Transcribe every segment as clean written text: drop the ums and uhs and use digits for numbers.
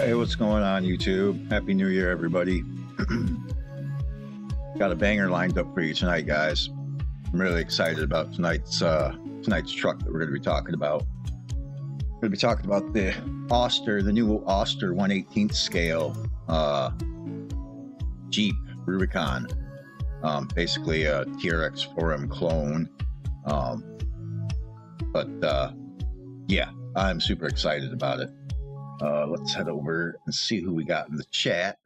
Hey, what's going on, YouTube? Happy New Year, everybody. Got a banger lined up for you tonight, guys. I'm really excited about tonight's truck that we're going to be talking about. We're going to be talking about the Austar, the new Austar 1/18 scale Jeep Rubicon. Basically a TRX 4M clone. Yeah, I'm super excited about it. Let's head over and see who we got in the chat.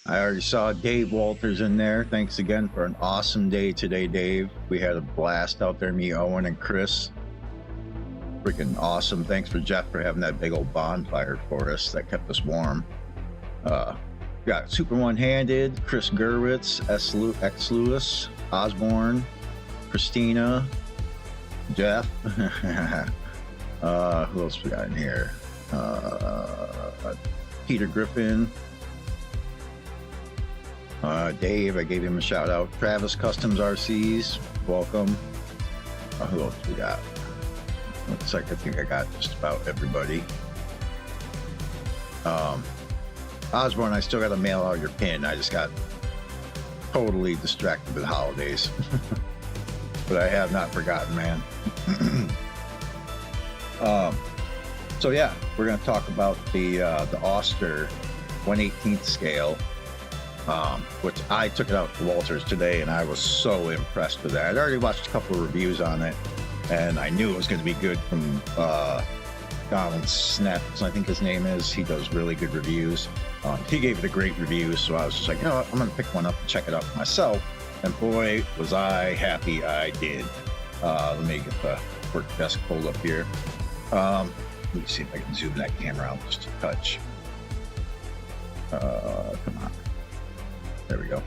I already saw Dave Walters in there. Thanks again for an awesome day today, Dave. We had a blast out there, me, Owen, and Chris. Freaking awesome. Thanks for Jeff for having that big old bonfire for us. That kept us warm. Got Super One-Handed, Chris Gerwitz, X Lewis, Osborne, Christina, Jeff. Who else we got in here? Peter Griffin, Dave, I gave him a shout out. Travis Customs RCs, welcome. Who else we got? Looks like I think I got just about everybody. Osborne, I still got to mail out your pin. I just got totally distracted with the holidays. But I have not forgotten, man. So yeah, we're going to talk about the Austar 1/18 scale, which I took it out to Walters today, and I was so impressed with that. I'd already watched a couple of reviews on it, and I knew it was going to be good from Donald Snaps, I think his name is. He does really good reviews. He gave it a great review, so I was just like, you know what, I'm going to pick one up and check it out for myself. And boy, was I happy I did. Let me get the work desk pulled up here. Let me see if I can zoom that camera out just a touch. Come on. There we go.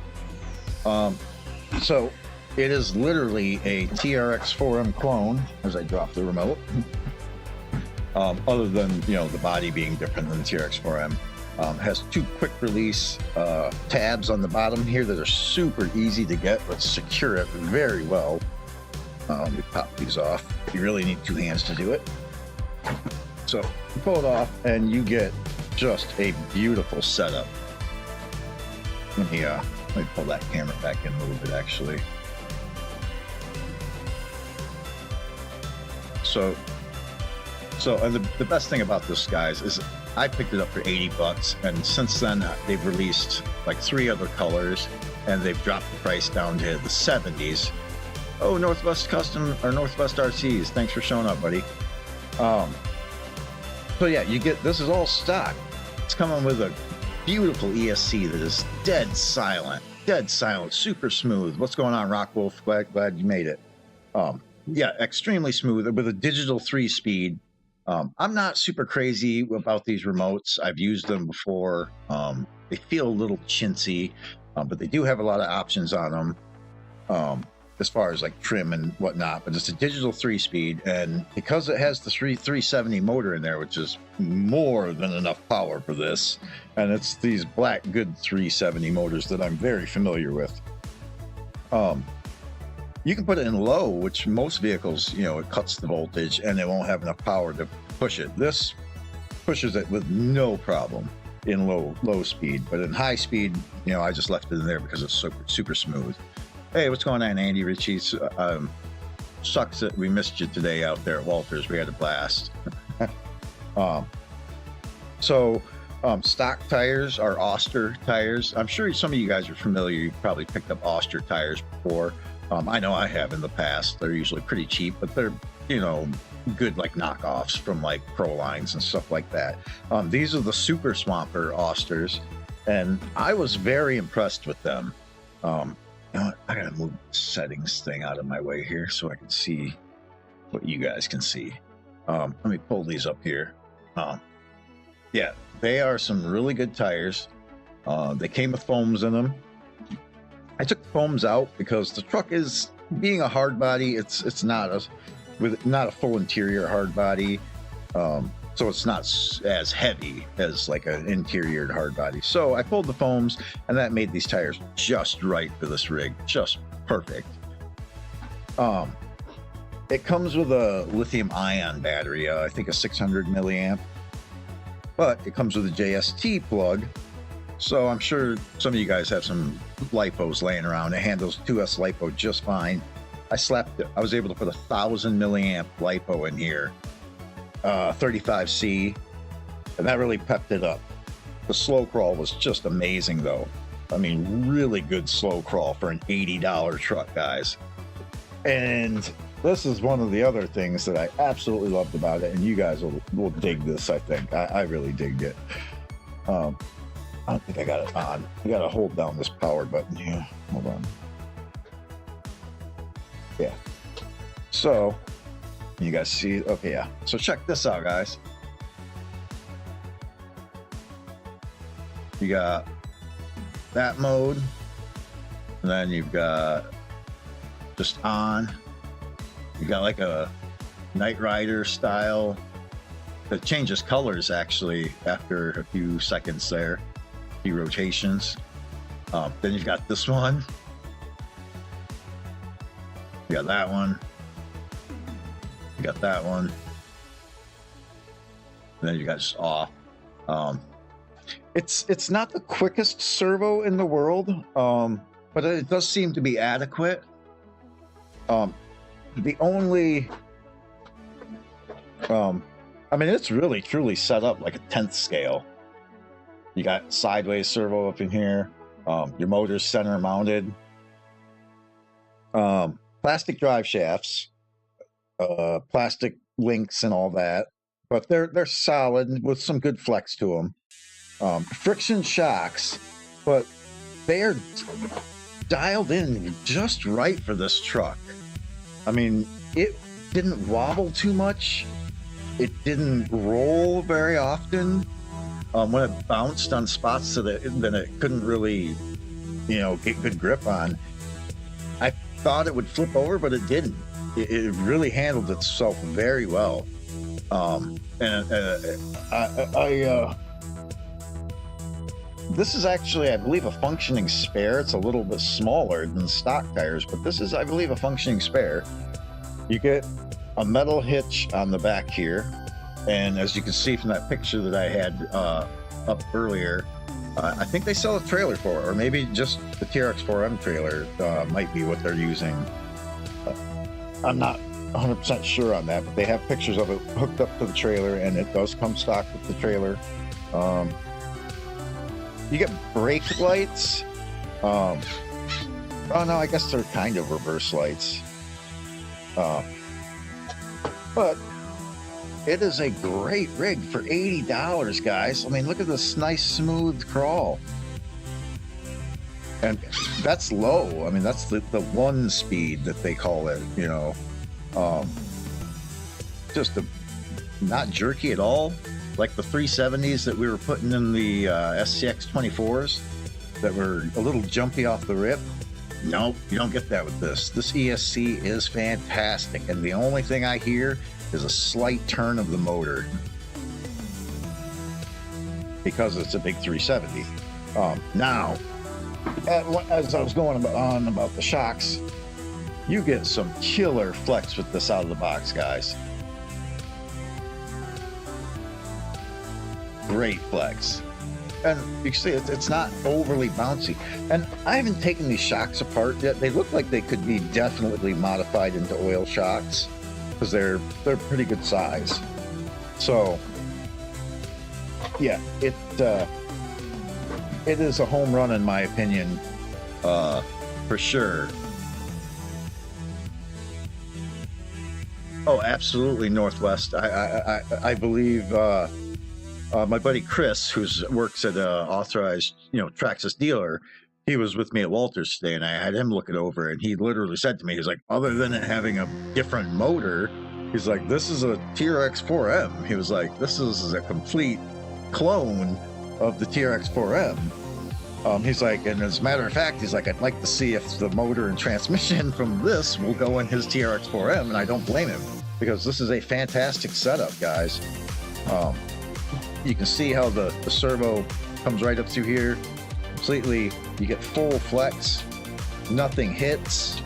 So it is literally a TRX 4M clone as I drop the remote. Other than, you know, the body being different than the TRX 4M. Has two quick release tabs on the bottom here that are super easy to get, but secure it very well. We pop these off. You really need two hands to do it. So you pull it off and you get just a beautiful setup. Let me pull that camera back in a little bit, actually. So and the best thing about this, guys, is I picked it up for 80 bucks, and since then they've released like 3 other colors, and they've dropped the price down to the 70s. Oh, Northwest Custom or Northwest RCs, thanks for showing up, buddy. So yeah, you get, this is all stock. It's coming with a beautiful ESC that is dead silent, super smooth. What's going on, Rockwolf? Glad you made it. Yeah, extremely smooth with a digital 3-speed. I'm not super crazy about these remotes. I've used them before. They feel a little chintzy, but they do have a lot of options on them. As far as like trim and whatnot, but it's a digital 3-speed, and because it has the 370 motor in there, which is more than enough power for this, and it's these black good 370 motors that I'm very familiar with. You can put it in low, which most vehicles, you know, it cuts the voltage and it won't have enough power to push it. This pushes it with no problem in low speed, but in high speed, you know, I just left it in there because it's super smooth. Hey, what's going on, Andy Ritchie? Sucks that we missed you today out there at Walters. We had a blast. Stock tires are Austar tires. I'm sure some of you guys are familiar. You've probably picked up Austar tires before. I know I have in the past. They're usually pretty cheap, but they're, you know, good like knockoffs from like Pro Lines and stuff like that. These are the Super Swamper Austars, and I was very impressed with them. You know what? I gotta move the settings thing out of my way here so I can see what you guys can see. Let me pull these up here. Yeah, they are some really good tires. They came with foams in them. I took the foams out because the truck is, being a hard body, it's not a full interior hard body. So it's not as heavy as like an interior hard body. So I pulled the foams, and that made these tires just right for this rig, just perfect. It comes with a lithium ion battery, I think a 600 milliamp. but it comes with a JST plug. So I'm sure some of you guys have some lipos laying around. It handles 2S lipo just fine. I was able to put 1,000 milliamp lipo in here, 35C, and that really pepped it up. The slow crawl was just amazing though. I mean, really good slow crawl for an $80 truck, guys. And this is one of the other things that I absolutely loved about it, and you guys will dig this, I think. I really digged it. I don't think I got it on. I got to hold down this power button here. Hold on. Yeah. So, you guys see? Okay, yeah. So check this out, guys. You got that mode, and then you've got just on. You got like a Knight Rider style that changes colors actually after a few seconds there, a few rotations. Then you've got this one. You got that one. You got that one. And then you got just off. It's not the quickest servo in the world, but it does seem to be adequate. The only, I mean, it's really truly set up like a 10th scale. You got sideways servo up in here. Your motor's center mounted. Plastic drive shafts, plastic links and all that, but they're solid with some good flex to them. Friction shocks, but they are dialed in just right for this truck. I mean, it didn't wobble too much. It didn't roll very often. When it bounced on spots that it couldn't really, get good grip on. I thought it would flip over, but it didn't. It really handled itself very well. This is actually, I believe, a functioning spare. It's a little bit smaller than stock tires, but this is, I believe, a functioning spare. You get a metal hitch on the back here, and as you can see from that picture that I had up earlier, I think they sell a trailer for it, or maybe just the TRX4M trailer might be what they're using. I'm not 100% sure on that, but they have pictures of it hooked up to the trailer, and it does come stock with the trailer. You get brake lights. Oh no, I guess they're kind of reverse lights. But it is a great rig for $80, guys. I mean, look at this nice smooth crawl. And that's low. I mean, that's the one speed that they call it, just not jerky at all. Like the 370s that we were putting in the SCX24s that were a little jumpy off the rip. Nope, you don't get that with this. This ESC is fantastic, and the only thing I hear is a slight turn of the motor because it's a big 370. Now, as I was going on about the shocks, you get some killer flex with this out of the box, guys. Great flex, and you can see it's not overly bouncy. And I haven't taken these shocks apart yet. They look like they could be definitely modified into oil shocks because they're pretty good size. So yeah, it is a home run in my opinion, for sure. Oh, absolutely, Northwest. I believe my buddy Chris, who works at authorized, Traxxas dealer, he was with me at Walters today, and I had him look it over, and he literally said to me, he's like, other than it having a different motor, he's like, this is a TRX4M. He was like, this is a complete clone of the TRX4M. He's like, and as a matter of fact, he's like, I'd like to see if the motor and transmission from this will go in his TRX4M, and I don't blame him, because this is a fantastic setup, guys. You can see how the servo comes right up through here completely. You get full flex, nothing hits.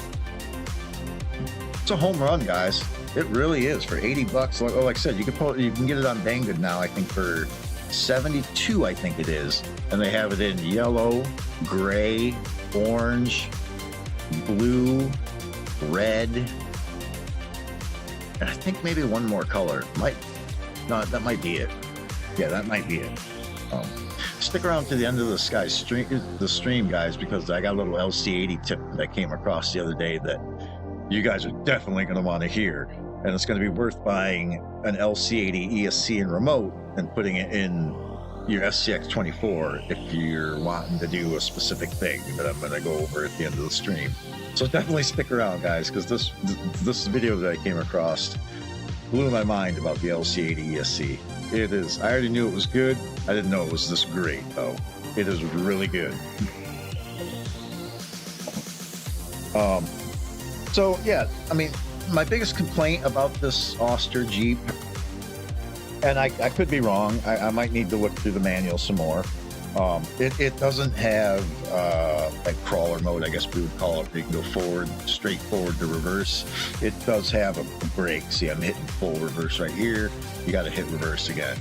It's a home run, guys. It really is for $80. Like I said, you can get it on Banggood now, I think, for 72, I think it is, and they have it in yellow, gray, orange, blue, red, and I think maybe one more color. No, that might be it. Yeah, that might be it. Stick around to the end of the stream, guys, because I got a little LC80 tip that I came across the other day that you guys are definitely going to want to hear, and it's going to be worth buying an LC80 ESC and remote and putting it in your SCX24 if you're wanting to do a specific thing that I'm going to go over at the end of the stream. So definitely stick around, guys, because this video that I came across blew my mind about the LC80 ESC. It is. I already knew it was good. I didn't know it was this great, though. It is really good. So yeah, I mean, my biggest complaint about this Austar Jeep, and I could be wrong. I might need to look through the manual some more. It doesn't have like crawler mode, I guess we would call it. You can go forward, straight forward to reverse. It does have a brake. See, I'm hitting full reverse right here. You got to hit reverse again.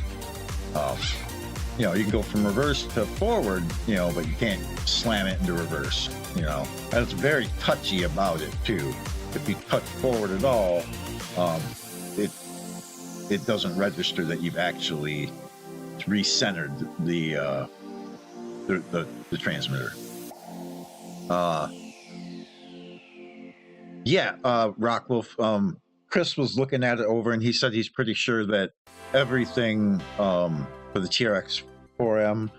You know, you can go from reverse to forward, you know, but you can't slam it into reverse, you know. And it's very touchy about it too. If you touch forward at all, it doesn't register that you've actually recentered the transmitter. Yeah, Rockwolf, Chris was looking at it over and he said he's pretty sure that everything for the TRX 4M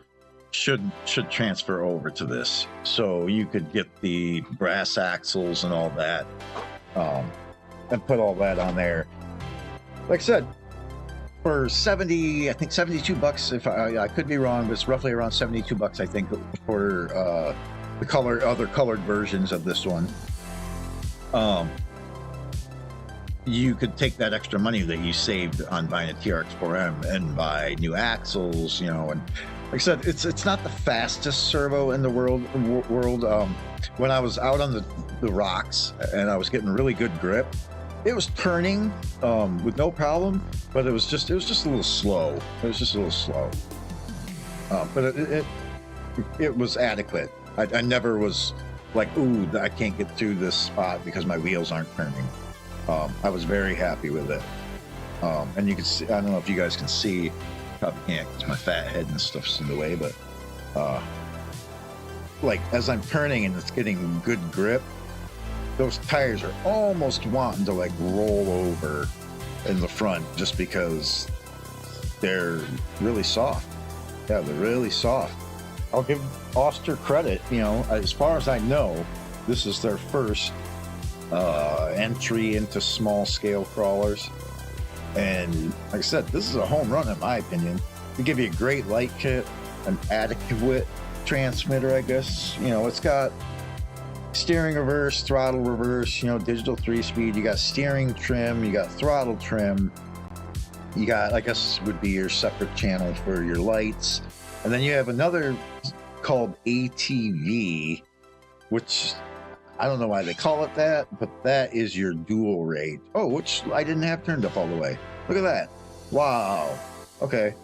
should transfer over to this, so you could get the brass axles and all that, and put all that on there. Like I said, for 70, I think 72 bucks, if I could be wrong, but it's roughly around 72 bucks, I think, for the other colored versions of this one. You could take that extra money that you saved on buying a TRX 4M and buy new axles, you know. And like I said, it's not the fastest servo in the world. When I was out on the rocks and I was getting really good grip, it was turning with no problem, but it was just a little slow. It was just a little slow, but it was adequate. I never was like, ooh, I can't get through this spot because my wheels aren't turning. I was very happy with it. And you can see, I don't know if you guys can see, probably can't because my fat head and stuff's in the way, but like as I'm turning and it's getting good grip, those tires are almost wanting to like roll over in the front just because they're really soft. Yeah, they're really soft. I'll give Austar credit, you know, as far as I know, this is their first entry into small scale crawlers, and like I said, this is a home run in my opinion. They give you a great light kit, an adequate transmitter, I guess. You know, it's got steering reverse, throttle reverse, you know, digital 3-speed, you got steering trim, you got throttle trim, you got, I guess would be your separate channel for your lights, and then you have another called ATV, which I don't know why they call it that, but that is your dual rate. Oh, which I didn't have turned up all the way. Look at that. Wow. Okay.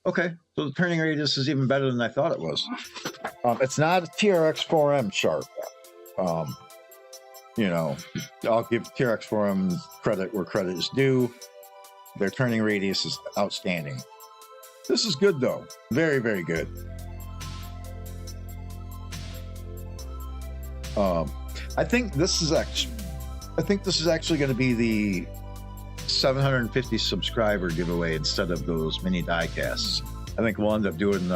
Okay, so the turning radius is even better than I thought it was. It's not a TRX 4M sharp. You know, I'll give TRX 4M credit where credit is due. Their turning radius is outstanding. This is good though. Very, very good. I think this is actually going to be the 750 subscriber giveaway instead of those mini die casts. I think we'll end up doing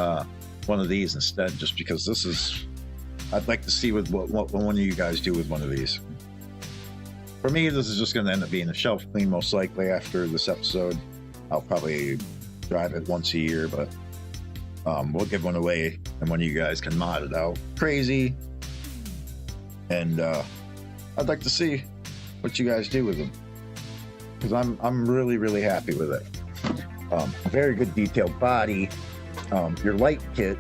one of these instead, just because this is, I'd like to see what one of you guys do with one of these. For me, this is just going to end up being a shelf clean most likely after this episode. I'll probably drive it once a year, but we'll give one away and one of you guys can mod it out crazy. And I'd like to see what you guys do with them, because I'm really, really happy with it. Very good detailed body. Your light kit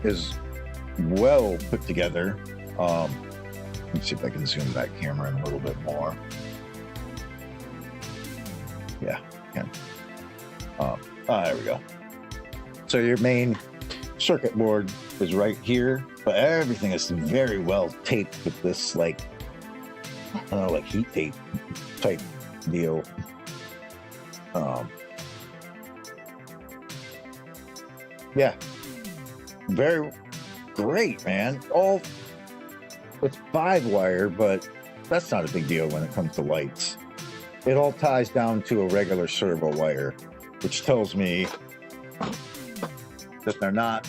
is well put together. Let's see if I can zoom that camera in a little bit more. Yeah, I can. There we go. So your main circuit board is right here, but everything is very well taped with this, like, I don't know, like heat tape type deal. Yeah, very great, man. It's 5-wire, but that's not a big deal when it comes to lights. It all ties down to a regular servo wire, which tells me that they're not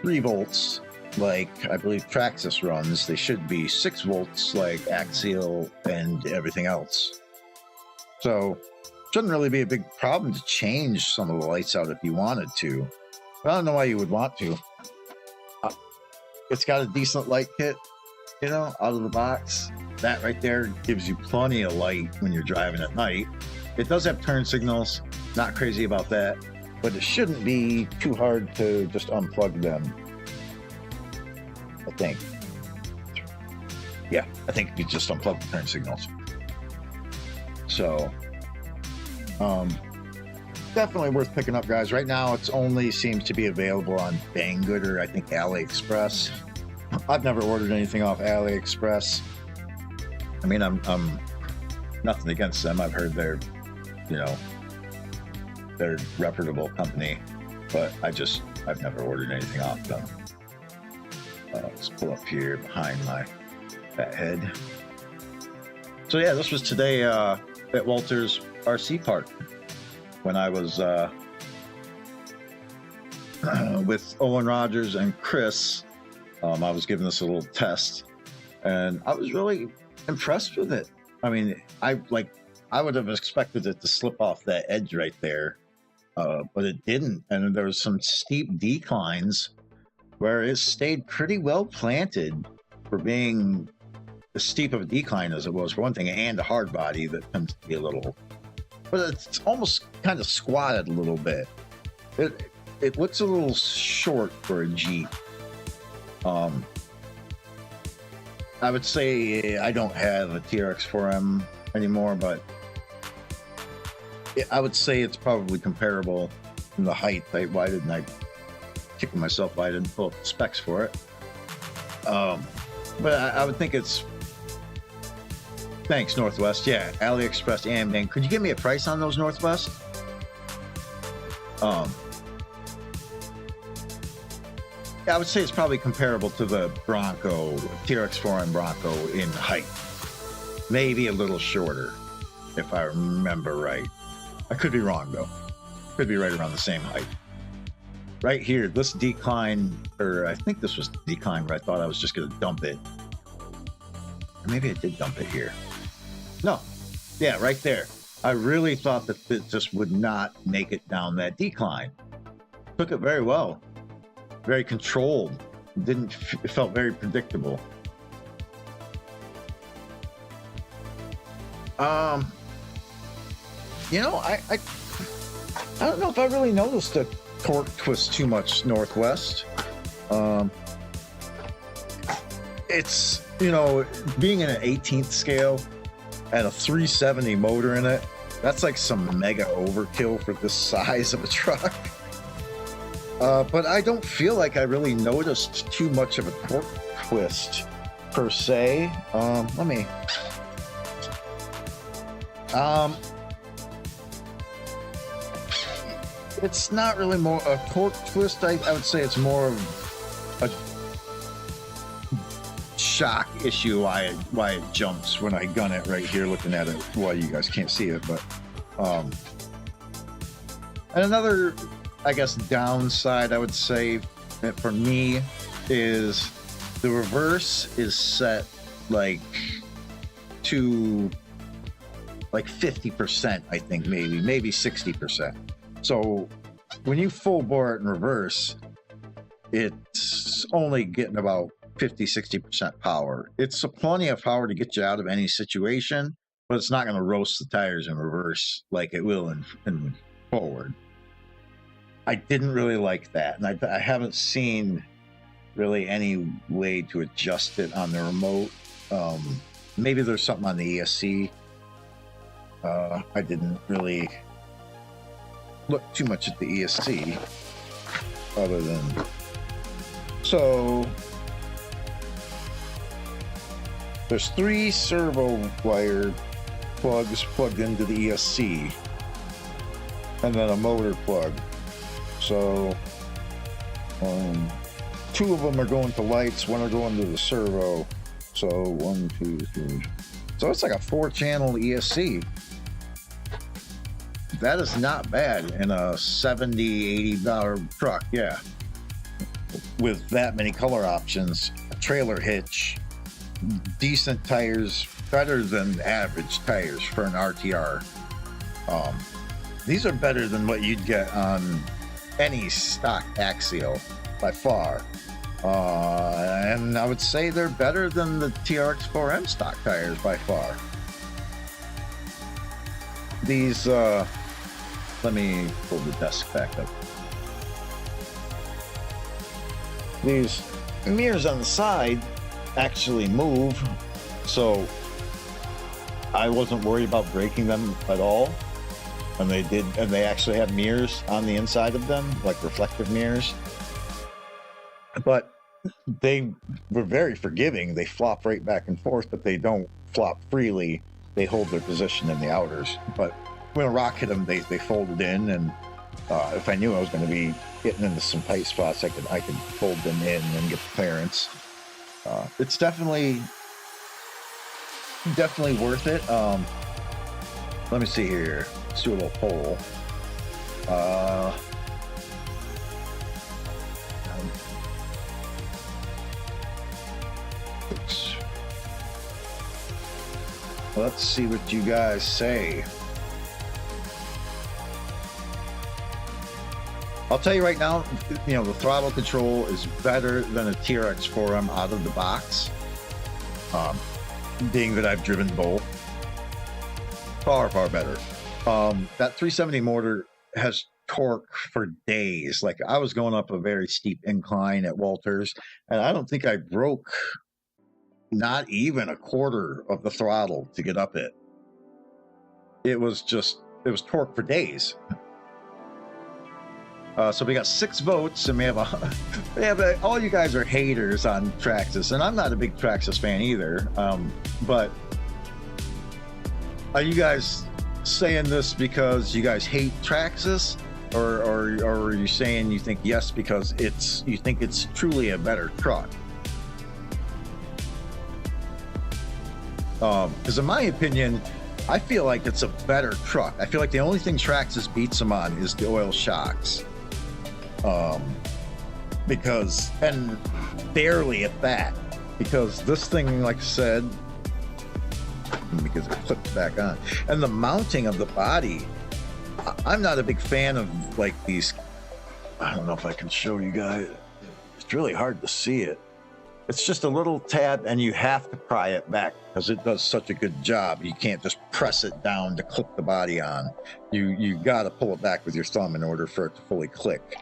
3 volts like I believe Traxxas runs. They should be 6 volts like Axial and everything else. So shouldn't really be a big problem to change some of the lights out if you wanted to. But I don't know why you would want to. It's got a decent light kit, you know, out of the box. That right there gives you plenty of light when you're driving at night. It does have turn signals, not crazy about that, but it shouldn't be too hard to just unplug them, I think. Yeah, I think you just unplug the turn signals. So, definitely worth picking up, guys. Right now, it's only seems to be available on Banggood or I think AliExpress. I've never ordered anything off AliExpress. I mean, I'm nothing against them. I've heard they're, you know, they're a reputable company, but I've never ordered anything off them. Let's pull up here behind that head. So yeah, this was today at Walter's RC Park when I was with Owen Rogers and Chris. I was giving this a little test, and I was really impressed with it. I mean, I would have expected it to slip off that edge right there, but it didn't. And there was some steep declines where it stayed pretty well planted for being as steep of a decline as it was for one thing, and a hard body that tends to be a little, but it's almost kind of squatted a little bit. It looks a little short for a Jeep. I would say I don't have a TRX4M anymore, but I would say it's probably comparable in the height. Why didn't I kick myself? Why I didn't pull up the specs for it? But I would think it's. Thanks, Northwest. Yeah, AliExpress and Bang. Could you give me a price on those, Northwest? I would say it's probably comparable to the Bronco, TRX4M Bronco in height. Maybe a little shorter, if I remember right. I could be wrong, though. Could be right around the same height. Right here, this decline, or I think this was decline where I thought I was just going to dump it. Or maybe I did dump it here. No. Yeah, right there. I really thought that it just would not make it down that decline. Took it very well. Very controlled. It felt very predictable. You know, I don't know if I really noticed the torque twist too much, Northwest. It's, you know, being in an 18th scale and a 370 motor in it, that's like some mega overkill for this size of a truck. But I don't feel like I really noticed too much of a torque twist per se. Let me. It's not really more a torque twist. I would say it's more of a shock issue. Why it jumps when I gun it right here, looking at it. Well, you guys can't see it, but and another, I guess, downside I would say for me is the reverse is set like to like 50%, I think, maybe 60%. So when you full bore it in reverse, it's only getting about 50-60% power. It's plenty of power to get you out of any situation, but it's not going to roast the tires in reverse like it will in forward. I didn't really like that, and I haven't seen really any way to adjust it on the remote. Maybe there's something on the ESC. I didn't really look too much at the ESC other than so there's 3 servo wire plugs plugged into the ESC and then a motor plug. So 2 of them are going to lights, 1 are going to the servo. So 1, 2, 3. So it's like a 4-channel ESC. That is not bad in a $70, $80 truck, yeah. With that many color options, a trailer hitch, decent tires, better than average tires for an RTR. These are better than what you'd get on any stock Axial by far. And I would say they're better than the TRX4M stock tires by far. These, let me pull the desk back up. These mirrors on the side actually move, so I wasn't worried about breaking them at all. And they did, and they actually have mirrors on the inside of them, like reflective mirrors. But they were very forgiving. They flop right back and forth, but they don't flop freely. They hold their position in the outers. But when a rock hit them, they folded in, and if I knew I was going to be getting into some tight spots, I could fold them in and get the clearance. It's definitely worth it. Let me see here. Let's do a little poll. Let's see what you guys say. I'll tell you right now, you know, the throttle control is better than a TRX4M out of the box. Being that I've driven both. Far, far better. That 370 motor has torque for days. Like, I was going up a very steep incline at Walters, and I don't think I broke not even a quarter of the throttle to get up it. It was torque for days. So we got 6 votes, and we have all you guys are haters on Traxxas, and I'm not a big Traxxas fan either. But are you guys saying this because you guys hate Traxxas, or are you saying you think yes because you think it's truly a better truck? Because in my opinion, I feel like it's a better truck. I feel like the only thing Traxxas beats them on is the oil shocks. Because, and barely at that, because this thing, like I said, because it clips back on, and the mounting of the body, I'm not a big fan of like these. I don't know if I can show you guys. It's really hard to see it. It's just a little tab, and you have to pry it back because it does such a good job. You can't just press it down to click the body on. You got to pull it back with your thumb in order for it to fully click.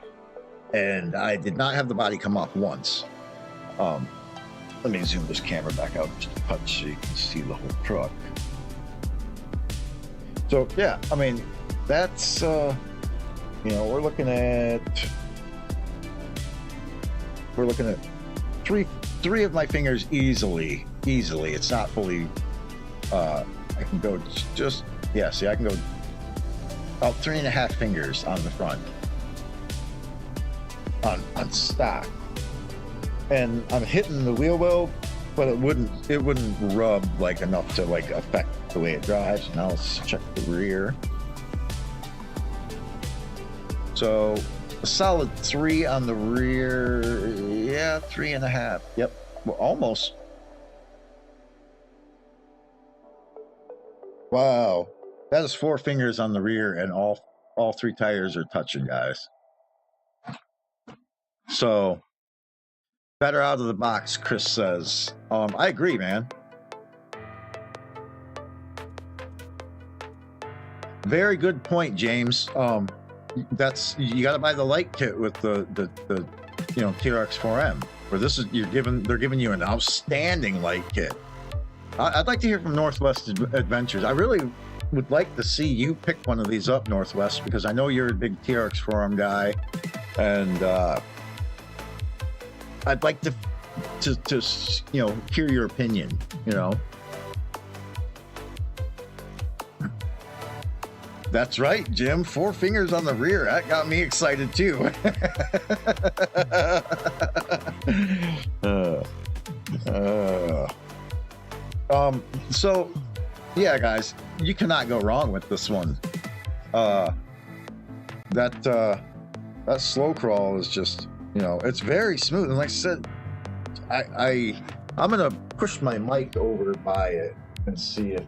And I did not have the body come off once. Let me zoom this camera back out just a touch so you can see the whole truck. So yeah, I mean, that's you know, we're looking at three of my fingers easily. It's not fully. I can go just yeah. See, I can go about 3.5 fingers on the front. On stock, and I'm hitting the wheel well, but it wouldn't rub like enough to like affect the way it drives. Now let's check the rear. So a solid 3 on the rear. Yeah, 3.5. Yep, well, almost. Wow, that is 4 fingers on the rear, and all 3 tires are touching, guys. So, better out of the box, Chris says. I agree, man. Very good point, James. That's, you got to buy the light kit with the you know, TRX4M. Where this is, they're giving you an outstanding light kit. I'd like to hear from Northwest Adventures. I really would like to see you pick one of these up, Northwest, because I know you're a big TRX forum guy, and I'd like to you know, hear your opinion. You know, that's right, Jim. 4 fingers on the rear. That got me excited too. So yeah, guys, you cannot go wrong with this one. That slow crawl is just, you know, it's very smooth. And like I said, I'm gonna push my mic over by it and see if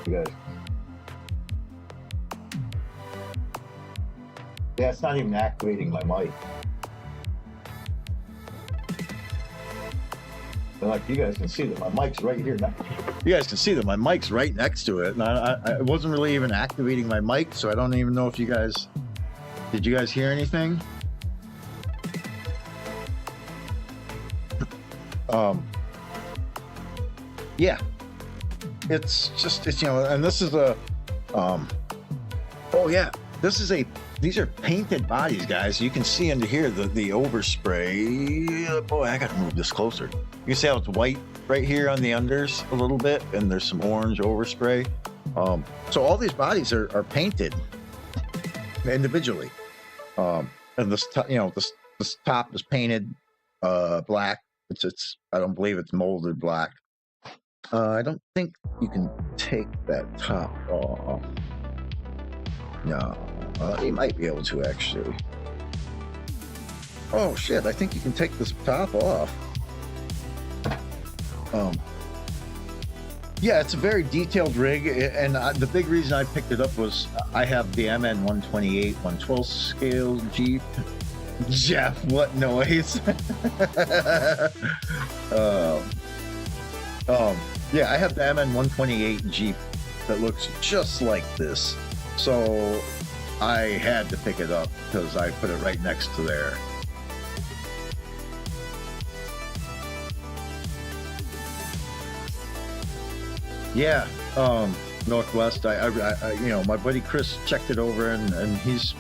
you guys. Yeah, it's not even activating my mic. But like, you guys can see that my mic's right here. You guys can see that my mic's right next to it, and I wasn't really even activating my mic, so I don't even know if you guys. Did you guys hear anything? Yeah, it's you know, and this is a oh yeah, these are painted bodies, guys. You can see under here the overspray. Boy, I gotta move this closer. You can see how it's white right here on the unders a little bit, and there's some orange overspray. So all these bodies are painted individually. And this you know, this top is painted black. It's I don't believe it's molded black. I don't think you can take that top off. No, you might be able to actually. Oh shit! I think you can take this top off. Yeah, it's a very detailed rig, and the big reason I picked it up was I have the MN 128 112 scale Jeep. Jeff, what noise? Yeah, I have the MN 128 Jeep that looks just like this, so I had to pick it up because I put it right next to there. Yeah, Northwest. I you know, my buddy Chris checked it over, and he's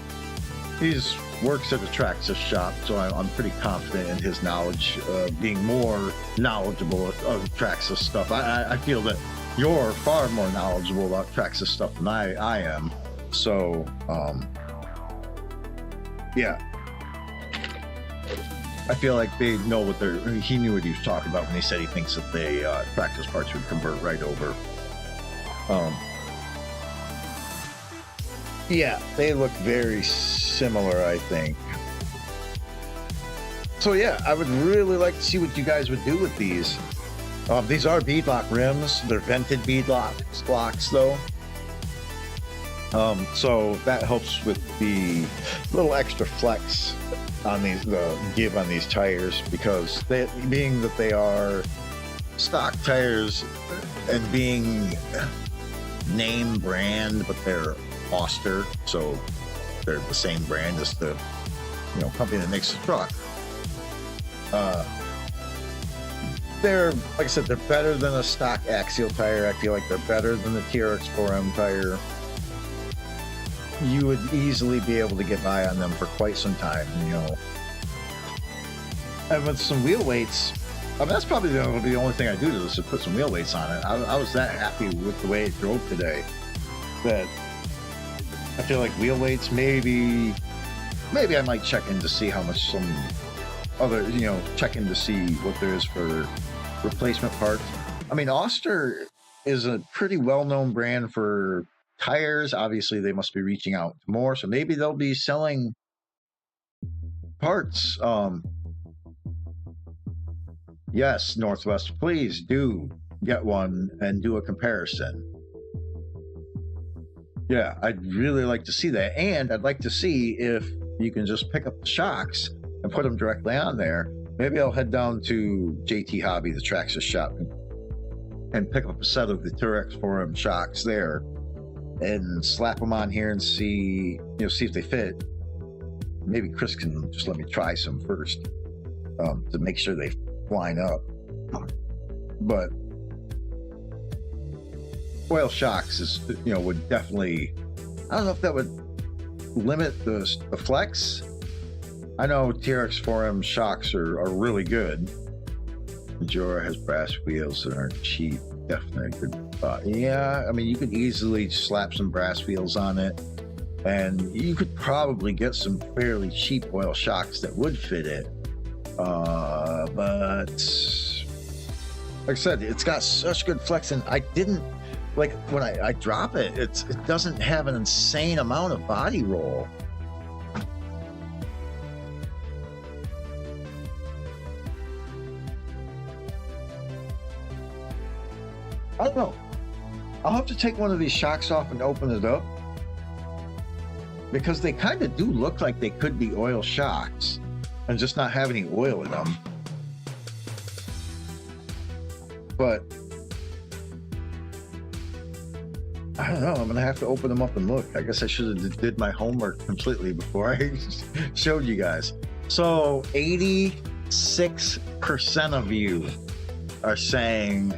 works at the Traxxas shop, so I'm pretty confident in his knowledge, being more knowledgeable of Traxxas stuff. I feel that you're far more knowledgeable about Traxxas stuff than I am. So, yeah. I feel like they know what he knew what he was talking about when he said he thinks that the Traxxas parts would convert right over. Yeah, they look very similar, I think. So yeah, I would really like to see what you guys would do with these. These are beadlock rims. They're vented beadlocks though. So that helps with the little extra flex on these, the give on these tires, because being that they are stock tires and being name brand, but they're Austar, so they're the same brand as the, you know, company that makes the truck. They're, like I said, they're better than a stock axial tire. I feel like they're better than the TRX 4M tire. You would easily be able to get by on them for quite some time, you know. And with some wheel weights, I mean, that's probably the only thing I do to this is put some wheel weights on it. I was that happy with the way it drove today that I feel like wheel weights, maybe I might check in to see how much some other, you know, check in to see what there is for replacement parts. I mean, Austar is a pretty well-known brand for tires. Obviously, they must be reaching out more, so maybe they'll be selling parts. Yes, Northwest, please do get one and do a comparison. Yeah, I'd really like to see that, and I'd like to see if you can just pick up the shocks and put them directly on there. Maybe I'll head down to JT Hobby, the Traxxas shop, and pick up a set of the TRX 4M shocks there and slap them on here and see, you know, see if they fit. Maybe Chris can just let me try some first to make sure they line up. but oil shocks is, you know, would definitely, I don't know if that would limit the flex. I know TRX4M shocks are really good. Majora has brass wheels that aren't cheap. Definitely good thought. Yeah, I mean, you could easily slap some brass wheels on it, and you could probably get some fairly cheap oil shocks that would fit it. But like I said, it's got such good flex, and I didn't like when I drop it. It doesn't have an insane amount of body roll. I don't know. I'll have to take one of these shocks off and open it up, because they kind of do look like they could be oil shocks and just not have any oil in them. But I don't know. I'm gonna have to open them up and look. I guess I should have did my homework completely before I showed you guys. So 86% of you are saying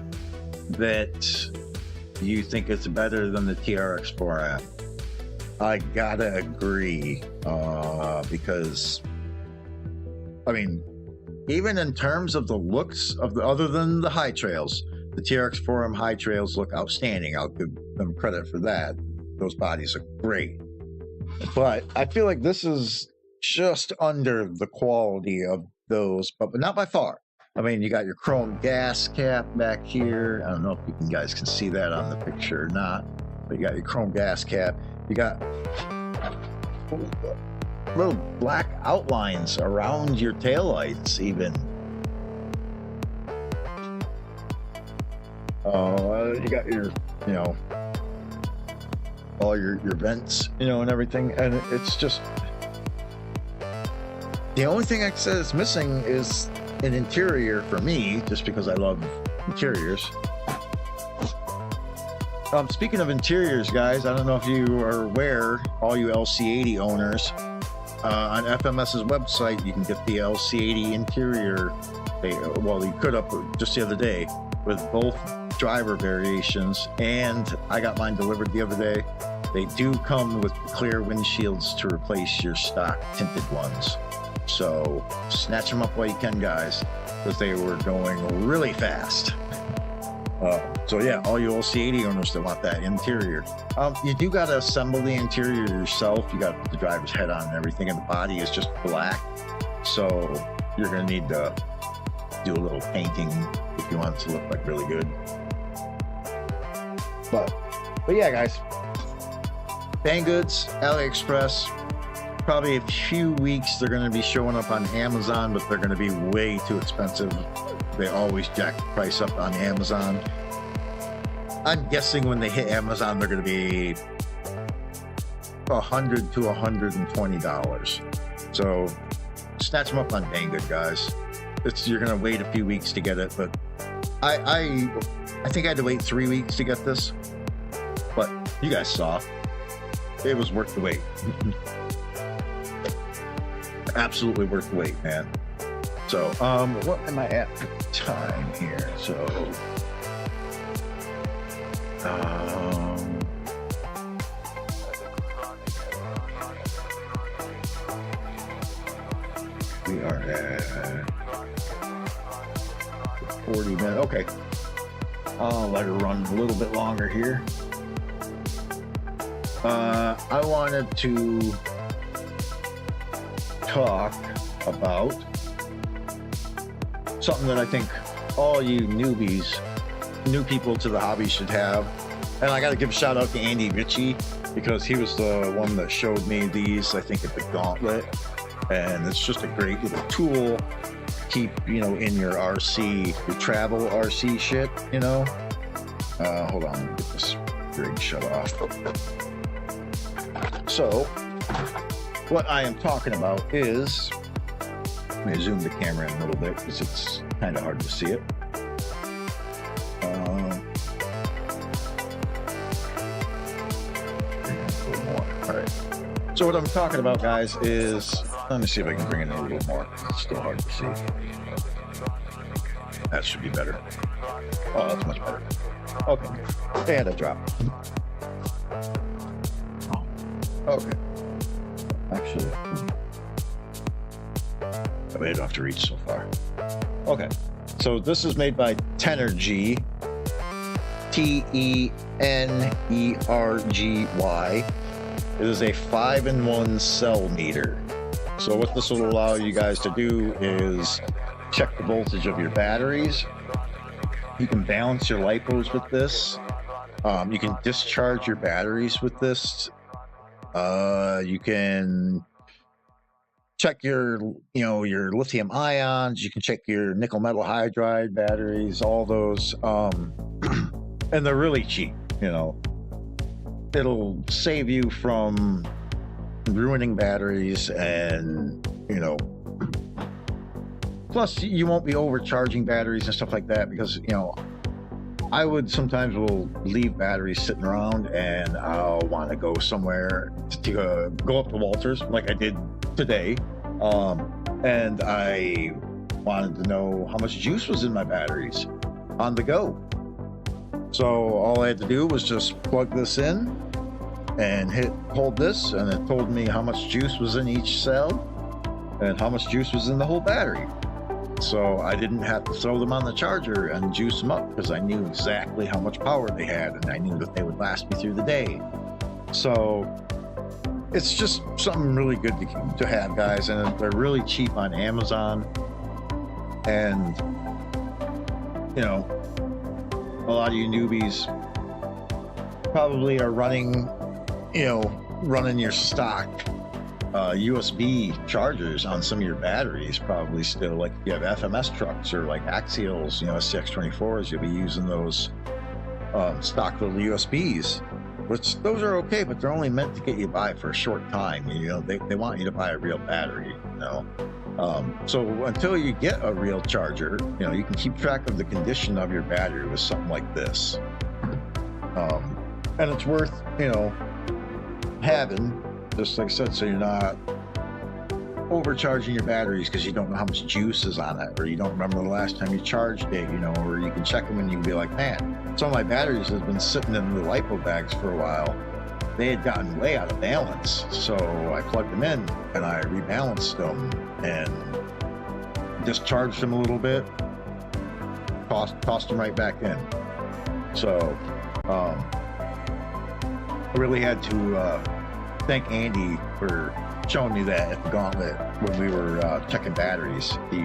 that you think it's better than the TRX4M. I gotta agree, because I mean, even in terms of the looks of the, other than the high trails, the TRX4M high trails look outstanding. I'll give them credit for that. Those bodies are great, but I feel like this is just under the quality of those, but not by far. I mean, you got your chrome gas cap back here. I don't know if you guys can see that on the picture or not, but you got your chrome gas cap. You got little black outlines around your taillights even. You got your, you know, all your vents, you know, and everything. And it's just, the only thing I said is missing is an interior for me, just because I love interiors. Speaking of interiors, guys, I don't know if you are aware, all you LC80 owners, on FMS's website, you can get the LC80 interior. Well, you could up just the other day with both driver variations, and I got mine delivered the other day. They do come with clear windshields to replace your stock tinted ones. So snatch them up while you can, guys, because they were going really fast. So yeah, all you LC80 owners that want that interior, you do got to assemble the interior yourself. You got to put the driver's head on and everything, and the body is just black. So you're going to need to do a little painting if you want it to look like really good. But yeah, guys, Bangoods, AliExpress. Probably a few weeks they're going to be showing up on Amazon, but they're going to be way too expensive. They always jack the price up on Amazon. I'm guessing when they hit Amazon, they're going to be $100 to $120. So snatch them up on Banggood, guys. You're going to wait a few weeks to get it, but I think I had to wait 3 weeks to get this. But you guys saw, it was worth the wait. Absolutely worth the wait, man. So, what am I at for time here? So, we are at 40 minutes. Okay. I'll let her run a little bit longer here. I wanted to talk about something that I think all you newbies, new people to the hobby should have. And I got to give a shout out to Andy Ritchie, because he was the one that showed me these, I think, at the Gauntlet. And it's just a great little tool to keep, you know, in your RC, your travel RC shit, you know. Hold on, let me get this rig shut off. So, what I am talking about is, let me zoom the camera in a little bit because it's kind of hard to see it. A little more. All right. So what I'm talking about, guys, is, let me see if I can bring it in a little more. It's still hard to see. That should be better. Oh, that's much better. Okay. And a drop. Okay. Actually, I may have to reach so far. Okay. So this is made by Tenergy. Tenergy. It is a 5-in-1 cell meter. So what this will allow you guys to do is check the voltage of your batteries. You can balance your lipos with this. You can discharge your batteries with this. You can check your your lithium ions. You can check your nickel metal hydride batteries, all those. And they're really cheap, it'll save you from ruining batteries, and plus you won't be overcharging batteries and stuff like that, because I would sometimes will leave batteries sitting around, and I'll want to go somewhere to go up to Walters like I did today, and I wanted to know how much juice was in my batteries on the go. So all I had to do was just plug this in and hold this, and it told me how much juice was in each cell and how much juice was in the whole battery. So I didn't have to throw them on the charger and juice them up, because I knew exactly how much power they had, and I knew that they would last me through the day. So it's just something really good to have, guys, and they're really cheap on Amazon. And a lot of you newbies probably are running your stock USB chargers on some of your batteries, probably still. Like if you have FMS trucks or like Axials, SCX24s, you'll be using those stock little USBs, which those are okay, but they're only meant to get you by for a short time. They want you to buy a real battery, so until you get a real charger, you can keep track of the condition of your battery with something like this. And it's worth, having, just like I said, so you're not overcharging your batteries because you don't know how much juice is on it, or you don't remember the last time you charged it, or you can check them and you can be like, man, some of my batteries have been sitting in the LiPo bags for a while. They had gotten way out of balance, so I plugged them in and I rebalanced them and discharged them a little bit, tossed them right back in. So I really had to thank Andy for showing me that at the Gauntlet when we were checking batteries. He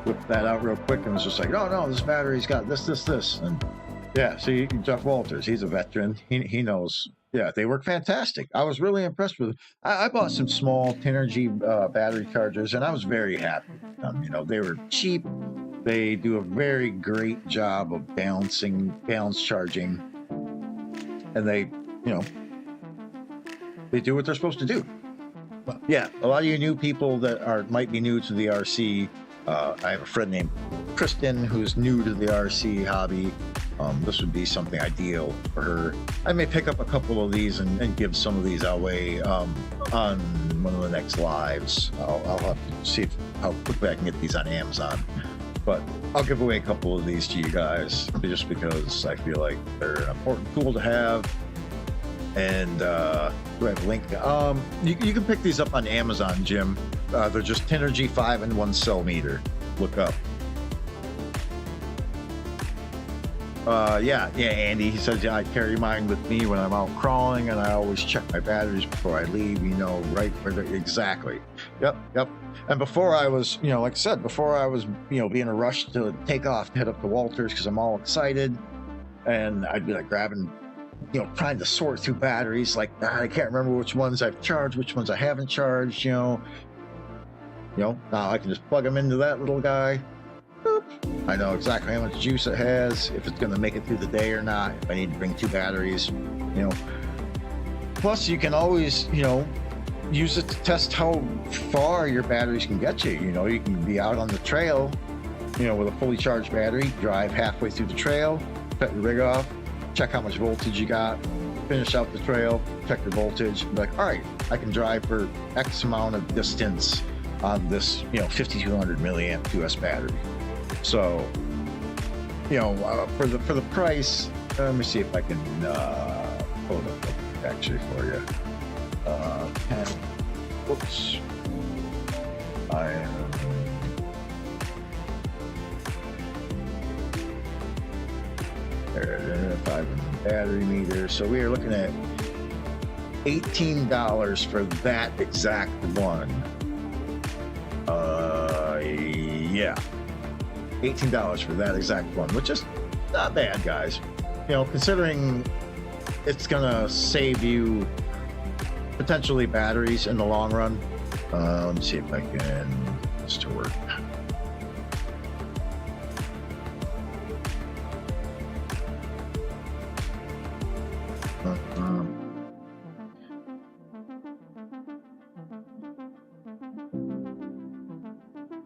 whipped that out real quick and was just like, oh no, this battery's got this, and yeah. See, Jeff Walters, he's a veteran. He knows. Yeah, they work fantastic. I was really impressed with it. I bought some small Tenergy battery chargers, and I was very happy with them. They were cheap. They do a very great job of balance charging, and they do what they're supposed to do. But yeah, a lot of you new people that might be new to the RC. I have a friend named Kristen who's new to the RC hobby. This would be something ideal for her. I may pick up a couple of these and give some of these away on one of the next lives. I'll have to see how quickly I can get these on Amazon. But I'll give away a couple of these to you guys just because I feel like they're an important tool to have. And do I have a link? You can pick these up on Amazon, Jim. They're just Tenergy 5-in-1 cell meter. Look up. Yeah, Andy. He says, yeah, I carry mine with me when I'm out crawling, and I always check my batteries before I leave. Right where they're exactly. Yep. And before I was, like I said, before I was, being a rush to take off to head up to Walters because I'm all excited, and I'd be like grabbing, trying to sort through batteries. Like I can't remember which ones I've charged, which ones I haven't charged. Now I can just plug them into that little guy. Boop. I know exactly how much juice it has, if it's going to make it through the day or not, if I need to bring 2 batteries, Plus, you can always, use it to test how far your batteries can get you. You can be out on the trail, with a fully charged battery, drive halfway through the trail, cut your rig off, check how much voltage you got, finish out the trail, check your voltage, be like, all right, I can drive for X amount of distance on this, 5200 milliamp US battery. So, you know, for the price, let me see if I can pull it up actually for you. Whoops. I am. There, 5 battery meter. So we are looking at $18 for that exact one. Yeah, $18 for that exact one, which is not bad, guys. You know, considering it's gonna save you potentially batteries in the long run. Let me see if I can get this to work.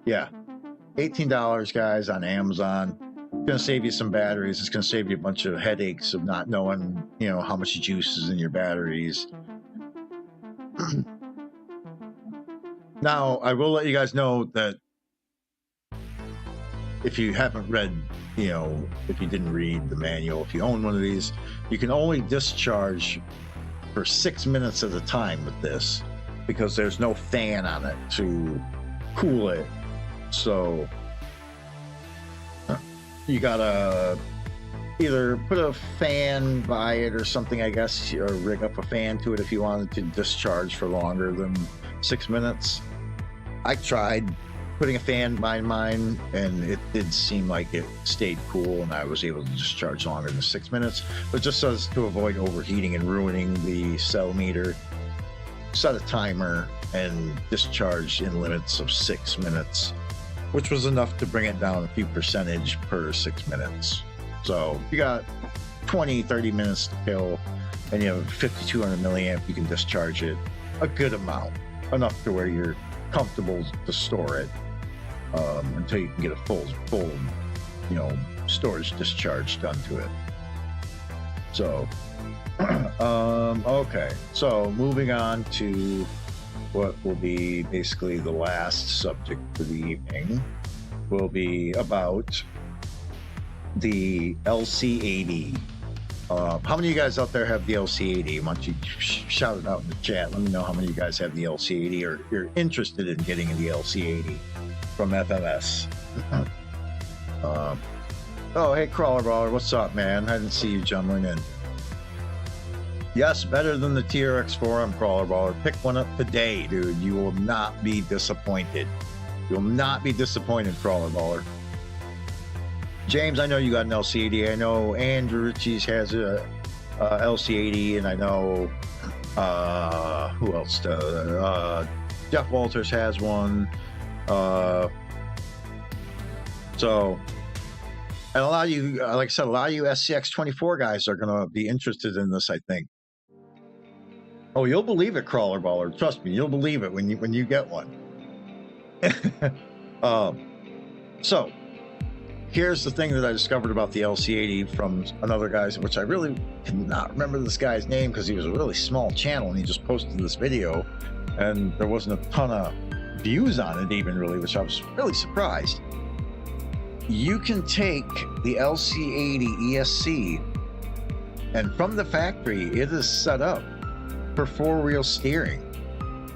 Yeah, $18, guys, on Amazon. It's gonna save you some batteries. It's gonna save you a bunch of headaches of not knowing, you know, how much juice is in your batteries. Now, I will let you guys know that if you haven't read, you know, if you didn't read the manual, if you own one of these, you can only discharge for 6 minutes at a time with this because there's no fan on it to cool it. So you gotta either put a fan by it or something, I guess, or rig up a fan to it if you wanted to discharge for longer than 6 minutes. I tried putting a fan by mine and it did seem like it stayed cool and I was able to discharge longer than 6 minutes, but just so as to avoid overheating and ruining the cell meter, set a timer and discharge in limits of 6 minutes, which was enough to bring it down a few percentage per 6 minutes. So you got 20-30 minutes to kill and you have 5200 milliamp, you can discharge it a good amount, enough to where you're comfortable to store it until you can get a full you know, storage discharge done to it. So okay, so moving on to what will be basically the last subject for the evening will be about the LC80. How many of you guys out there have the LC80? Why don't you shout it out in the chat? Let me know how many of you guys have the LC80 or you're interested in getting the LC80 from FMS. Oh, hey, Crawler Brawler, what's up, man? I didn't see you jumping in. Yes, better than the TRX4M, Crawler Brawler. Pick one up today, dude. You will not be disappointed. You'll not be disappointed, Crawler Brawler. James, I know you got an LC80. I know Andrew Ritchie's has a LC80, and I know who else does? Jeff Walters has one. So, and a lot of you, like I said, a lot of you SCX24 guys are going to be interested in this, I think. Oh, you'll believe it, Crawler Baller. Trust me, you'll believe it when you get one. So, here's the thing that I discovered about the LC80 from another guy, which I really cannot remember this guy's name because he was a really small channel and he just posted this video and there wasn't a ton of views on it even really, which I was really surprised. You can take the LC80 ESC and from the factory it is set up for 4-wheel steering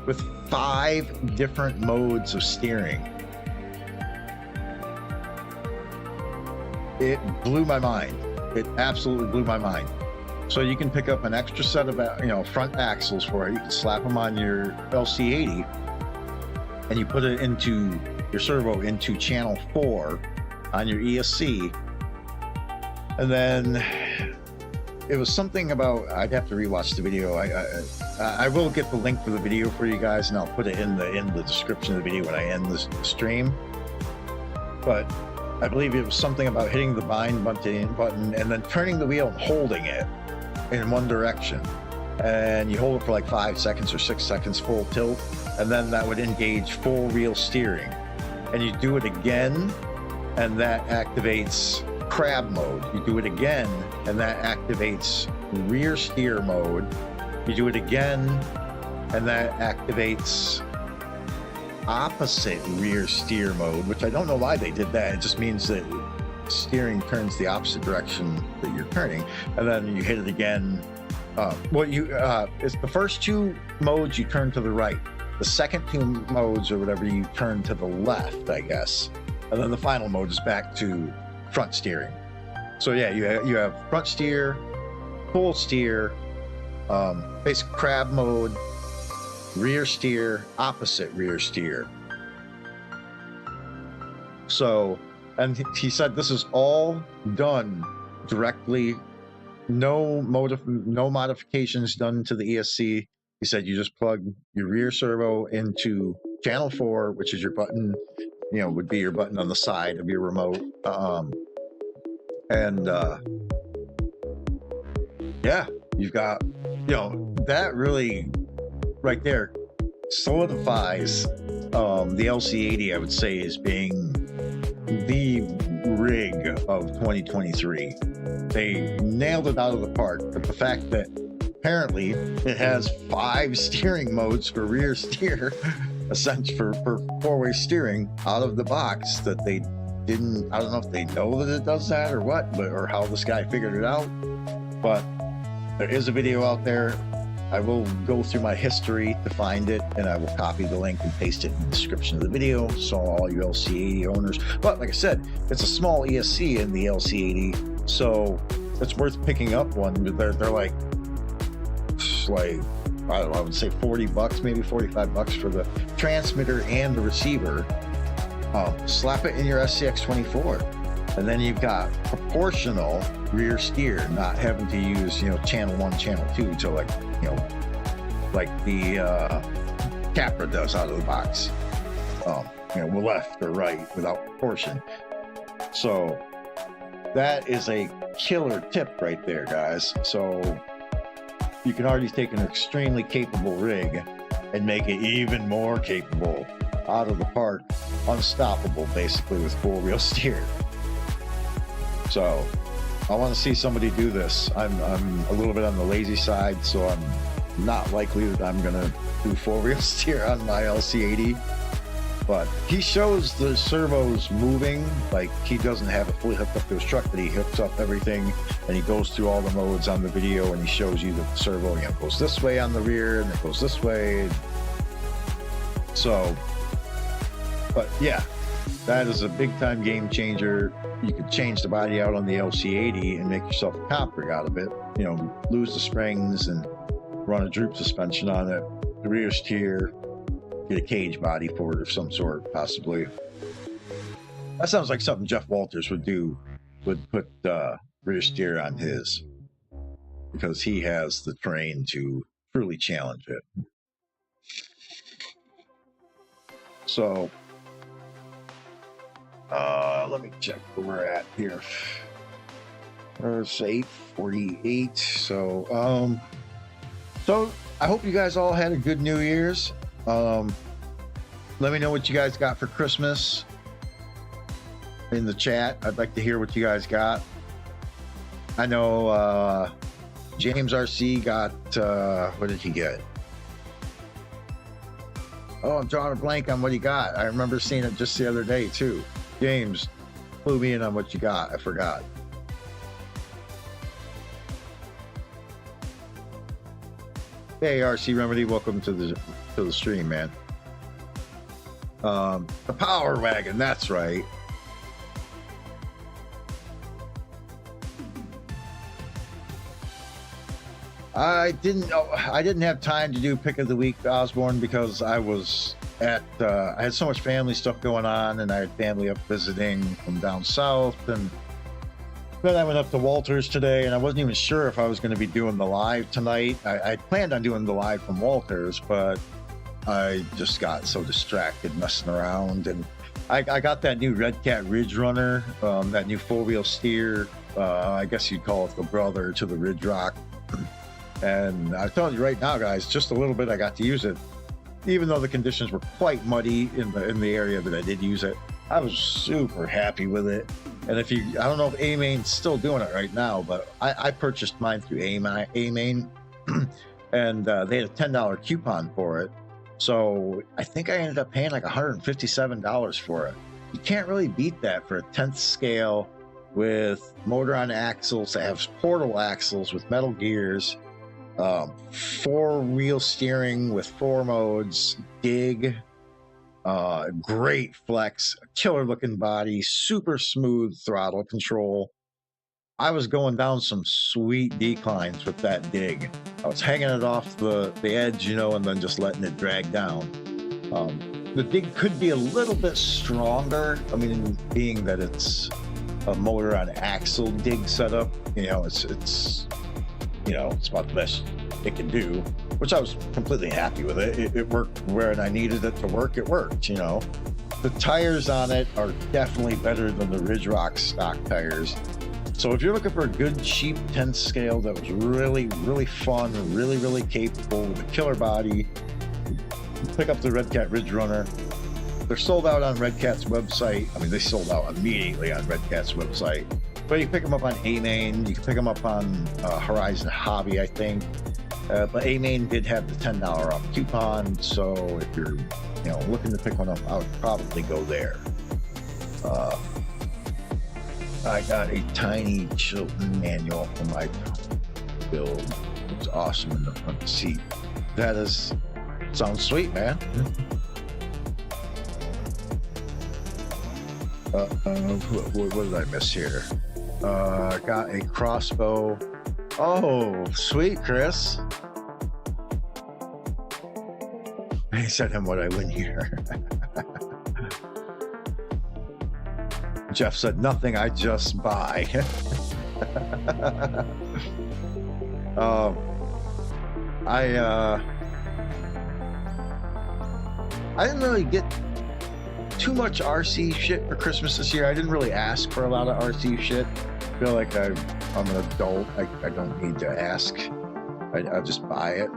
with 5 different modes of steering. It blew my mind. It absolutely blew my mind. So you can pick up an extra set of, you know, front axles for it. You can slap them on your LC80 and you put it into your servo into channel 4 on your ESC. And then it was something about, I'd have to rewatch the video. I will get the link for the video for you guys and I'll put it in the description of the video when I end this stream. But I believe it was something about hitting the bind button and then turning the wheel and holding it in one direction. And you hold it for like 5 seconds or 6 seconds full tilt, and then that would engage full wheel steering. And you do it again, and that activates crab mode. You do it again, and that activates rear steer mode. You do it again, and that activates opposite rear steer mode, which I don't know why they did that. It just means that steering turns the opposite direction that you're turning, and then you hit it again. It's the first two modes you turn to the right. The second two modes or whatever you turn to the left, I guess, and then the final mode is back to front steering. So yeah, you have front steer, full steer, basic crab mode, rear steer, opposite rear steer. So, and he said this is all done directly, no modifications done to the ESC. He said you just plug your rear servo into channel 4, which is your button, would be your button on the side of your remote. Yeah, you've got, that really right there solidifies the LC80, I would say, as being the rig of 2023. They nailed it out of the park, but the fact that apparently it has 5 steering modes for rear steer, essentially for four-way steering out of the box, that they didn't, I don't know if they know that it does that or what, or how this guy figured it out, but there is a video out there. I will go through my history to find it, and I will copy the link and paste it in the description of the video, so all you LC80 owners. But like I said, it's a small ESC in the LC80, so it's worth picking up one. They're like I don't know, I would say $40, maybe $45 for the transmitter and the receiver. Slap it in your SCX24, and then you've got proportional rear steer, not having to use channel 1, channel 2 to like the Capra does out of the box, left or right without proportion. So that is a killer tip right there, guys. So you can already take an extremely capable rig and make it even more capable, out of the park, unstoppable, basically, with four-wheel steer. So I want to see somebody do this. I'm a little bit on the lazy side, so I'm not likely that I'm gonna do four-wheel steer on my LC80. But he shows the servos moving, like he doesn't have it fully hooked up to his truck, but he hooks up everything and he goes through all the modes on the video, and he shows you that the servo goes this way on the rear and it goes this way. So, but yeah, that is a big time game changer. You could change the body out on the LC80 and make yourself a comp rig out of it. Lose the springs and run a droop suspension on it, the rear steer, get a cage body for it of some sort, possibly. That sounds like something Jeff Walters would do, would put rear steer on his, because he has the terrain to truly challenge it. So let me check where we're at here. It's 8:48. So I hope you guys all had a good New Year's. Let me know what you guys got for Christmas in the chat. I'd like to hear what you guys got. I know James RC got, what did he get? Oh, I'm drawing a blank on what he got. I remember seeing it just the other day too. James, clue me in on what you got. I forgot. Hey, RC Remedy, welcome to the stream, man. The Power Wagon, that's right. I didn't have time to do pick of the week, Osborne, because I was at I had so much family stuff going on, and I had family up visiting from down south, and then I went up to Walters today, and I wasn't even sure if I was going to be doing the live tonight. I planned on doing the live from Walters, but I just got so distracted messing around, and I got that new Red Cat Ridge Runner, that new four-wheel steer. I guess you'd call it the brother to the Ridge Rock. And I'm telling you right now, guys, just a little bit I got to use it. Even though the conditions were quite muddy in the area that I did use it, I was super happy with it. And I don't know if A-Main's still doing it right now, but I purchased mine through A-Main, and they had a $10 coupon for it. So I think I ended up paying like $157 for it. You can't really beat that for a 10th scale with motor on axles that have portal axles with metal gears, 4-wheel steering with 4 modes, dig, great flex, killer looking body, super smooth throttle control. I was going down some sweet declines with that dig. I was hanging it off the edge, you know, and then just letting it drag down. The dig could be a little bit stronger. I mean, being that it's a motor on axle dig setup, you know, it's you know, it's about the best it can do, which I was completely happy with it. It worked where I needed it to work. It worked, you know. The tires on it are definitely better than the Ridge Rock stock tires. So if you're looking for a good, cheap 10th scale that was really, really fun, really, really capable with a killer body, pick up the Red Cat Ridge Runner. They're sold out on Red Cat's website. I mean, they sold out immediately on Red Cat's website. But you can pick them up on A-Main. You can pick them up on Horizon Hobby, I think. But A-Main did have the $10 off coupon. So if you're, you know, looking to pick one up, I would probably go there. I got a tiny Chilton manual for my build. It's awesome in the front seat. That is, sounds sweet, man. What did I miss here? Got a crossbow. Oh, sweet, Chris. I said him what I win here. Jeff said, nothing, I just buy. I didn't really get too much RC shit for Christmas this year. I didn't really ask for a lot of RC shit. I feel like I'm an adult. I don't need to ask. I'll just buy it.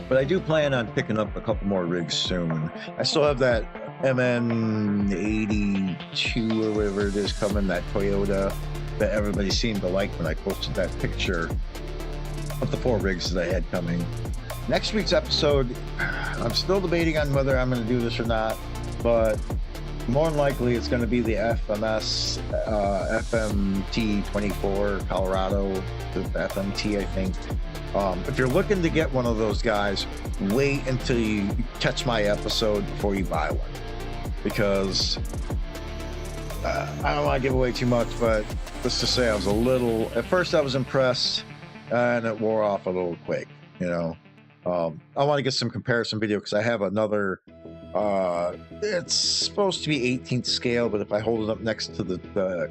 But I do plan on picking up a couple more rigs soon. I still have that MN82 or whatever it is coming, that Toyota that everybody seemed to like when I posted that picture of the 4 rigs that I had coming. Next week's episode, I'm still debating on whether I'm going to do this or not, but more than likely it's going to be the FMS FMT24 Colorado, the FMT, I think. If you're looking to get one of those guys, wait until you catch my episode before you buy one, because I don't want to give away too much, but let's just say I was at first I was impressed, and it wore off a little quick, you know. I want to get some comparison video because I have another, it's supposed to be 18th scale, but if I hold it up next to the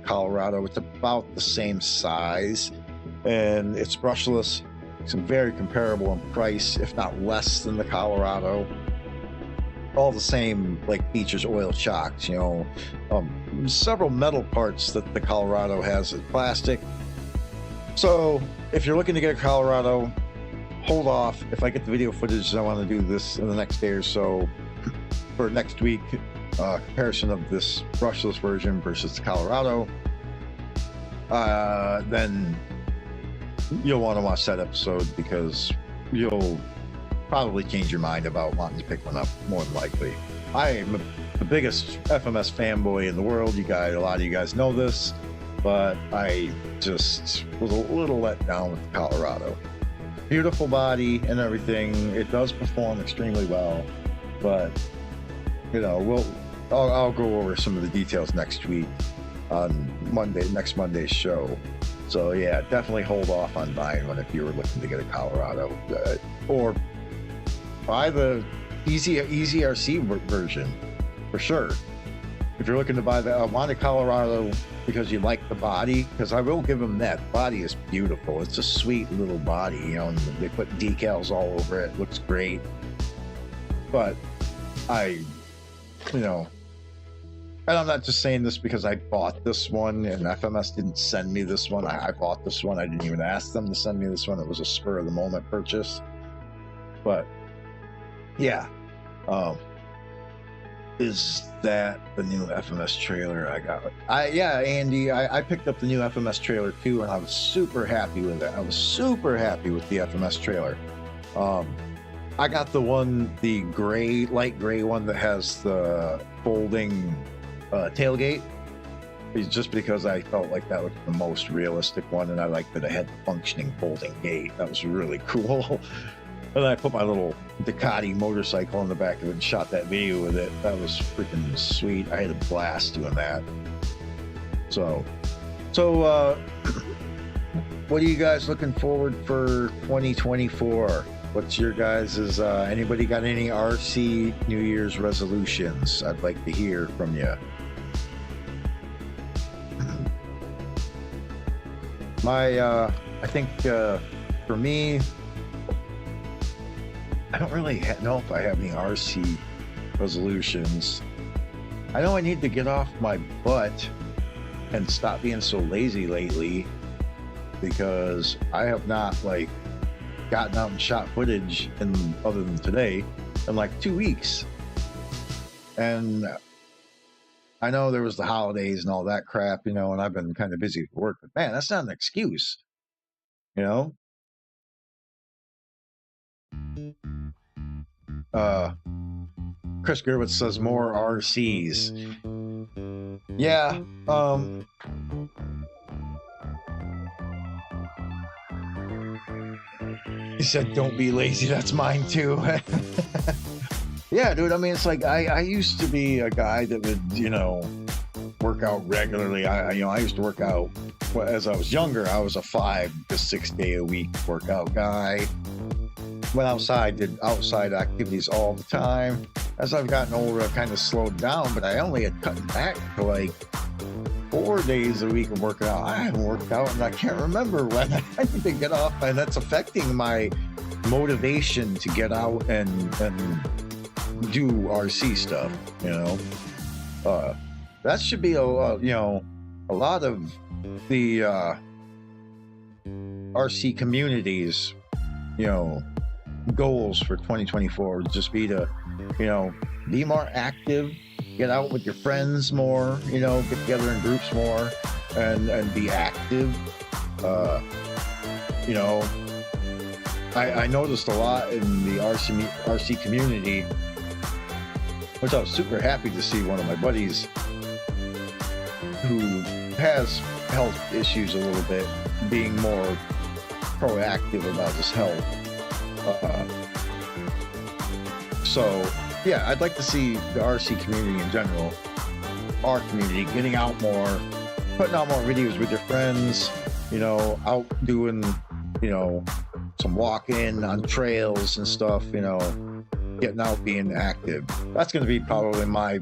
Colorado, it's about the same size, and it's brushless. It's very comparable in price, if not less than the Colorado. All the same, like, features, oil shocks, you know, several metal parts that the Colorado has is plastic. So if you're looking to get a Colorado, hold off. If I get the video footage, I want to do this in the next day or so for next week, comparison of this brushless version versus the Colorado. Then you'll want to watch that episode, because you'll probably change your mind about wanting to pick one up, more than likely. I am the biggest FMS fanboy in the world. A lot of you guys know this, but I just was a little let down with the Colorado. Beautiful body and everything. It does perform extremely well, but you know, I'll go over some of the details next week on next Monday's show. So yeah, definitely hold off on buying one if you were looking to get a Colorado, or buy the Easy RC version for sure. If you're looking to buy the want a Colorado because you like the body, because I will give them that. The body is beautiful. It's a sweet little body, you know, and they put decals all over it. Looks great. But you know, and I'm not just saying this because I bought this one and FMS didn't send me this one. I bought this one. I didn't even ask them to send me this one. It was a spur of the moment purchase. But yeah, Is that the new FMS trailer I got? Yeah, Andy, I picked up the new FMS trailer too, and I was super happy with it. I was super happy with the FMS trailer. I got the one, the gray, light gray one that has the folding tailgate. It's just because I felt like that was the most realistic one, and I liked that it had the functioning folding gate. That was really cool. And I put my little Ducati motorcycle in the back of it and shot that video with it. That was freaking sweet. I had a blast doing that. So what are you guys looking forward for 2024? What's your guys' anybody got any RC New Year's resolutions? I'd like to hear from you. I think for me, I don't really know if I have any RC resolutions. I know I need to get off my butt and stop being so lazy lately, because I have not like gotten out and shot footage other than today in like 2 weeks. And I know there was the holidays and all that crap, you know, and I've been kind of busy for work, but man, that's not an excuse, you know? Chris Gerwitz says more RCs. Yeah, he said, don't be lazy. That's mine too. Yeah, dude. I mean, it's like I used to be a guy that would, you know, work out regularly. I used to work out as I was younger. I was a 5 to 6 day a week workout guy. Went outside, did outside activities all the time. As I've gotten older, I've kind of slowed down, but I only had cut back to like 4 days a week of working out. I haven't worked out, and I can't remember when I need to get off, and that's affecting my motivation to get out and do RC stuff. You know, that should be a lot of the RC communities, you know, goals for 2024 would just be to, you know, be more active, get out with your friends more, you know, get together in groups more, and be active. You know, I noticed a lot in the RC community, which I was super happy to see one of my buddies who has health issues a little bit being more proactive about his health. So yeah, I'd like to see the RC community in general, our community, getting out more, putting out more videos with your friends, you know, out doing, you know, some walking on trails and stuff, you know, getting out, being active. That's going to be probably my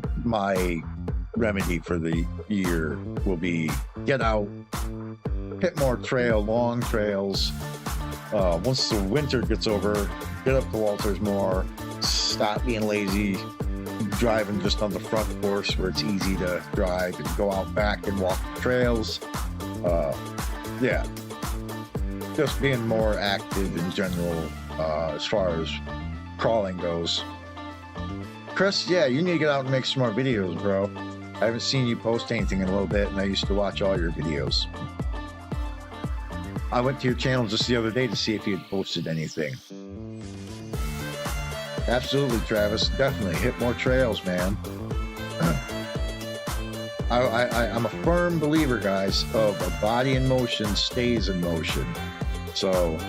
remedy for the year, will be get out, hit more long trails. Once the winter gets over, get up to Walters more, stop being lazy, driving just on the front course where it's easy to drive, and go out back and walk the trails. Yeah, just being more active in general as far as crawling goes. Chris, yeah, you need to get out and make some more videos, bro. I haven't seen you post anything in a little bit, and I used to watch all your videos. I went to your channel just the other day to see if you had posted anything. Absolutely, Travis. Definitely hit more trails, man. I'm a firm believer, guys, of a body in motion stays in motion. So,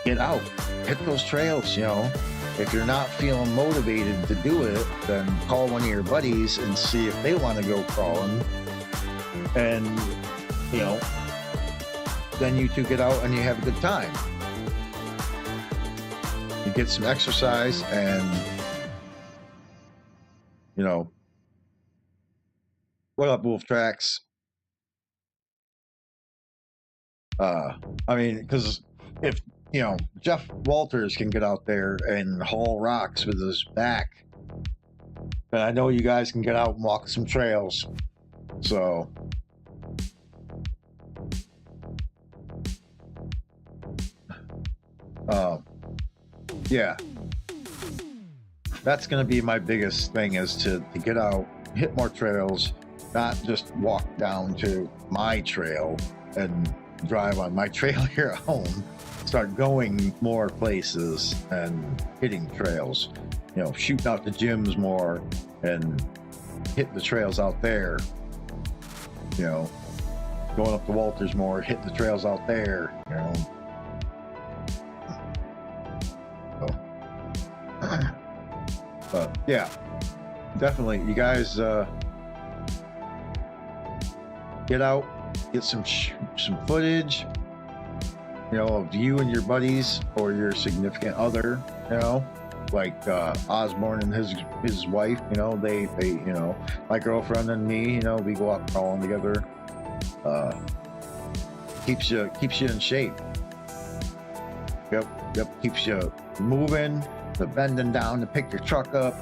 get out, hit those trails, you know. If you're not feeling motivated to do it, then call one of your buddies and see if they want to go crawling. And, you know, then you two get out and you have a good time. You get some exercise and, you know, what up, Wolf Tracks? I mean, because if, you know, Jeff Walters can get out there and haul rocks with his back, then I know you guys can get out and walk some trails. So, yeah. that's going to be my biggest thing, is to get out, hit more trails, not just walk down to my trail and drive on my trail here at home. Start going more places and hitting trails, you know, shooting out the gyms more and hitting the trails out there, you know, going up to Walters more, hitting the trails out there, you know. So, but yeah, definitely, you guys get out, get some footage, you know, of you and your buddies or your significant other, you know, like Osborne and his wife, you know, they you know, my girlfriend and me, you know, we go out crawling together. Keeps you in shape. Yep, keeps you moving, the bending down to pick your truck up,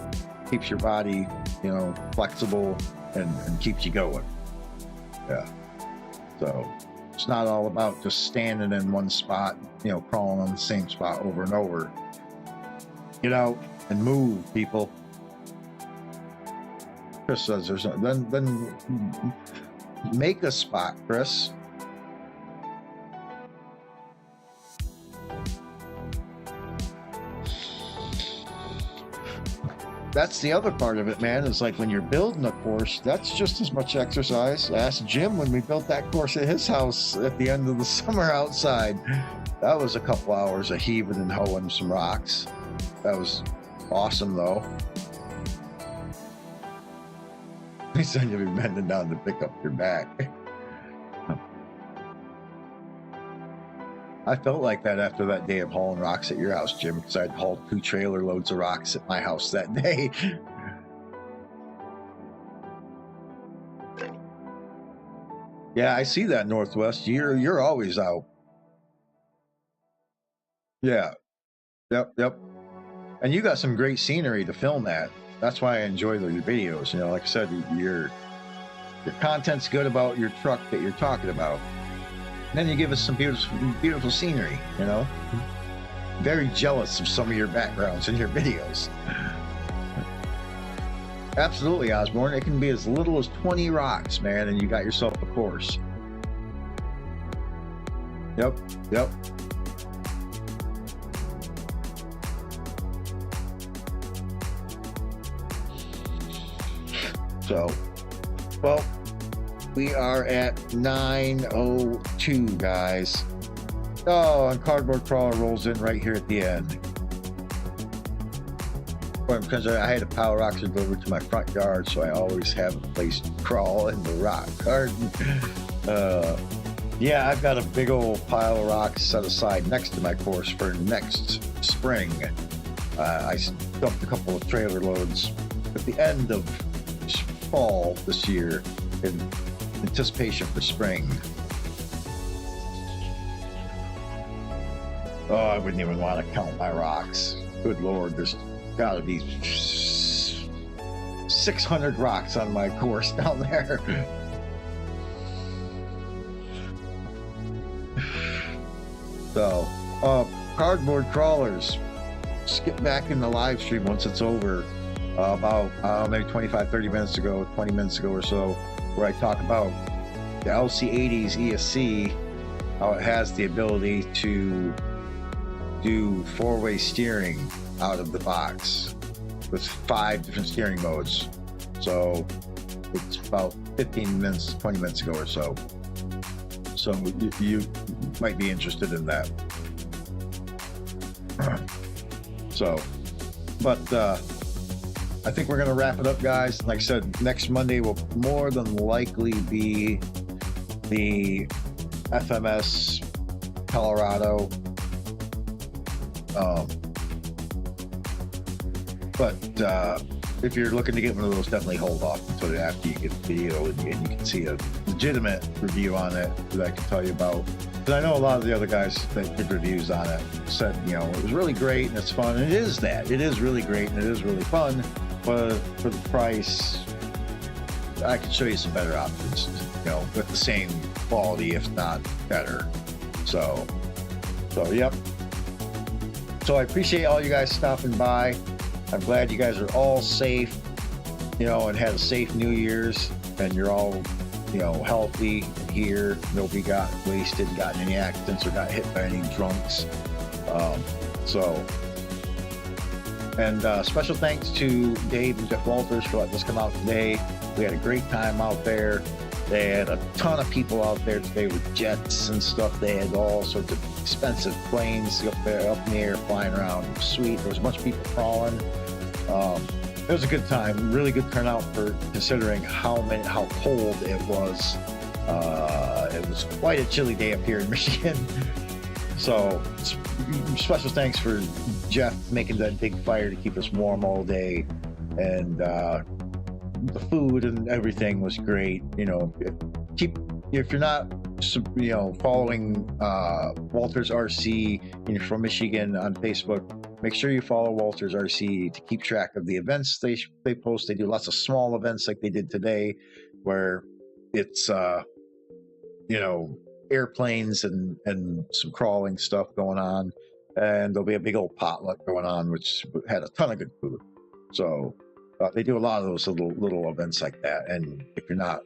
keeps your body, you know, flexible and keeps you going. Yeah. So it's not all about just standing in one spot, you know, crawling on the same spot over and over. Get out and move, people. Chris says there's no, then make a spot, Chris. That's the other part of it, man. Is like when you're building a course, that's just as much exercise. Ask Jim when we built that course at his house at the end of the summer outside. That was a couple hours of heaving and hoeing some rocks. That was awesome, though. He said you'll be bending down to pick up your back. I felt like that after that day of hauling rocks at your house, Jim, because I'd hauled 2 trailer loads of rocks at my house that day. Yeah, I see that, Northwest. You're always out. Yeah. Yep. And you got some great scenery to film at. That's why I enjoy your videos. You know, like I said, your content's good about your truck that you're talking about. And then you give us some beautiful scenery, you know. Very jealous of some of your backgrounds in your videos. Absolutely, Osborne. It can be as little as 20 rocks, man, and you got yourself a course. Yep. So, well, we are at 9:02, guys. Oh, and Cardboard Crawler rolls in right here at the end. Well, because I had a pile of rocks delivered to my front yard, so I always have a place to crawl in the rock garden. Yeah, I've got a big old pile of rocks set aside next to my course for next spring. I dumped a couple of trailer loads at the end of fall this year in anticipation for spring. Oh, I wouldn't even want to count my rocks. Good Lord, there's got to be 600 rocks on my course down there. So, Cardboard Crawlers, skip back in the live stream once it's over. About maybe 25-30 minutes ago, 20 minutes ago or so, where I talk about the LC80's ESC, how it has the ability to do 4-way steering out of the box with 5 different steering modes. So it's about 15 minutes, 20 minutes ago or so. So you might be interested in that. So, but I think we're going to wrap it up, guys. Like I said, next Monday will more than likely be the FMS Colorado. But if you're looking to get one of those, definitely hold off until after you get the video and you can see a legitimate review on it that I can tell you about. Because I know a lot of the other guys that did reviews on it said, you know, it was really great and it's fun. And it is that. It is really great and it is really fun. But for the price, I can show you some better options, you know, with the same quality, if not better. So yep. So I appreciate all you guys stopping by. I'm glad you guys are all safe, you know, and had a safe New Year's, and you're all, you know, healthy and here. Nobody got wasted, got in any accidents, or got hit by any drunks. And special thanks to Dave and Jeff Walters for letting us come out today. We had a great time out there. They had a ton of people out there today with jets and stuff. They had all sorts of expensive planes up there, up in the air, flying around. It was sweet. There was a bunch of people crawling. It was a good time. Really good turnout for considering how cold it was. It was quite a chilly day up here in Michigan. So special thanks for Jeff making that big fire to keep us warm all day, and the food and everything was great. You know, if you're not, you know, following Walters RC and you're from Michigan on Facebook, make sure you follow Walters RC to keep track of the events they post. They do lots of small events like they did today, where it's you know, airplanes and some crawling stuff going on, and there'll be a big old potluck going on, which had a ton of good food. So they do a lot of those little events like that, and if you're not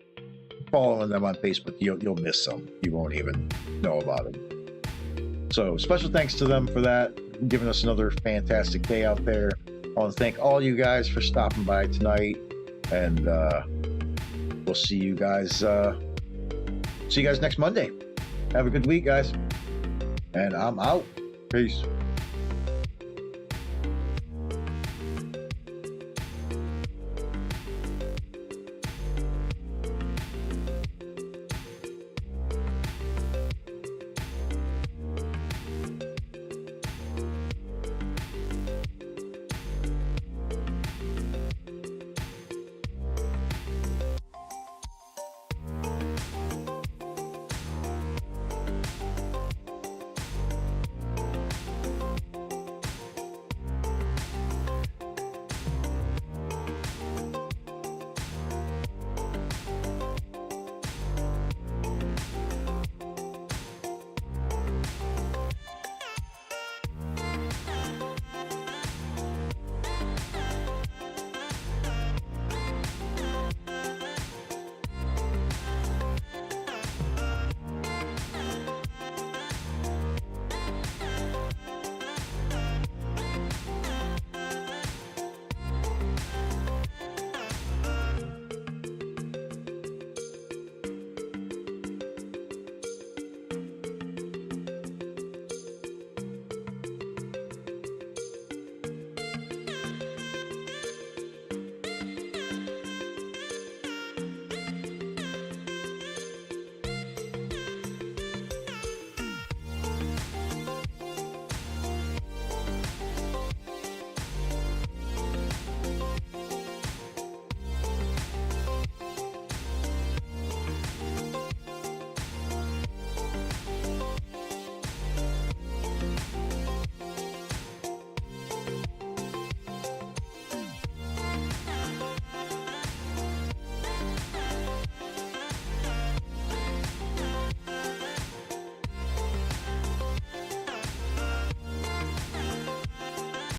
following them on Facebook, you'll miss them. You won't even know about them. So special thanks to them for that, giving us another fantastic day out there. I want to thank all you guys for stopping by tonight, and we'll see you guys next Monday. Have a good week, guys. And I'm out. Peace.